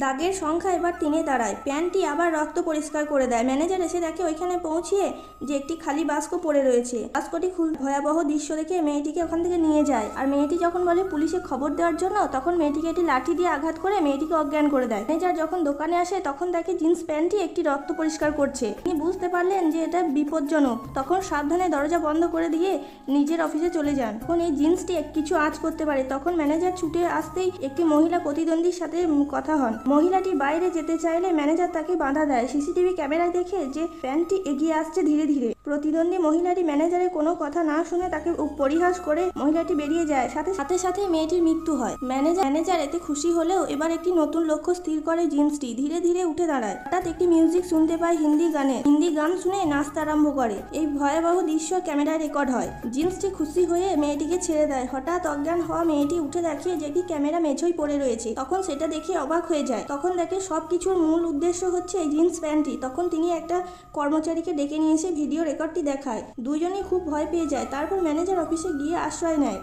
দাগের সংখ্যা এবার 3-এ দাঁড়ায়। প্যান্টটি আবার রক্ত পরিষ্কার করে দেয়। ম্যানেজার এসে দেখে ওইখানে পৌঁছিয়ে যে একটি খালি বাস্ক পড়ে রয়েছে। বাস্কটি ভয়াবহ দৃশ্য দেখে মেয়েটিকে ওখান থেকে নিয়ে যায়। আর মেয়েটি যখন বলে পুলিশে খবর দেওয়ার জন্য, তখন মেয়েটিকে একটি লাঠি দিয়ে আঘাত করে মেয়েটিকে অজ্ঞান করে দেয়। ম্যানেজার যখন দোকানে আসে তখন দেখে জিন্স প্যান্টটি একটি রক্ত পরিষ্কার করছে। তিনি বুঝতে পারলেন যে এটা বিপজ্জনক। তখন সাবধানে দরজা বন্ধ করে দিয়ে নিজের অফিসে চলে যান। তখন এই জিন্সটি কিছু আঁচ করতে পারে। তখন ম্যানেজার ছুটে আসতেই একটি মহিলা প্রতিদ্বন্দ্বীর সাথে কথা হন। মহিলাটি বাইরে যেতে চাইলে ম্যানেজার তাকে বাধা দেয়। সিসিটিভি ক্যামেরায় দেখে যে প্যান্টটি এগিয়ে আসছে ধীরে ধীরে। প্রতিদ্বন্দ্বী মহিলাটি ম্যানেজারের কোনো কথা না শুনে তাকে পরিহাস করে মহিলাটি বেরিয়ে যায়। সাথে সাথে মেয়েটির মৃত্যু হয়। ম্যানেজার এতে খুশি হলেও এবার একটি নতুন লক্ষ্য স্থির করে। জিন্সটি ধীরে ধীরে উঠে দাঁড়ায়। হঠাৎ একটি মিউজিক শুনতে পায় হিন্দি গান শুনে নাচতে আরম্ভ করে। এই ভয়াবহ দৃশ্য ক্যামেরায় রেকর্ড হয়। জিন্সটি খুশি হয়ে মেয়েটিকে ছেড়ে দেয়। হঠাৎ অজ্ঞান হওয়া মেয়েটি উঠে দেখে যে একটি ক্যামেরা মেঝেই পড়ে রয়েছে। তখন সেটা দেখে অবাক হয়ে যায়। তখন দেখে সবকিছুর মূল উদ্দেশ্য হচ্ছে এই জিন্স প্যান্টটি। তখন তিনি একটা কর্মচারীকে ডেকে নিয়ে এসে ভিডিও রেকর্ডটি দেখায়। দুজনেই খুব ভয় পেয়ে যায়। তারপর ম্যানেজার অফিসে গিয়ে আশ্রয় নেয়।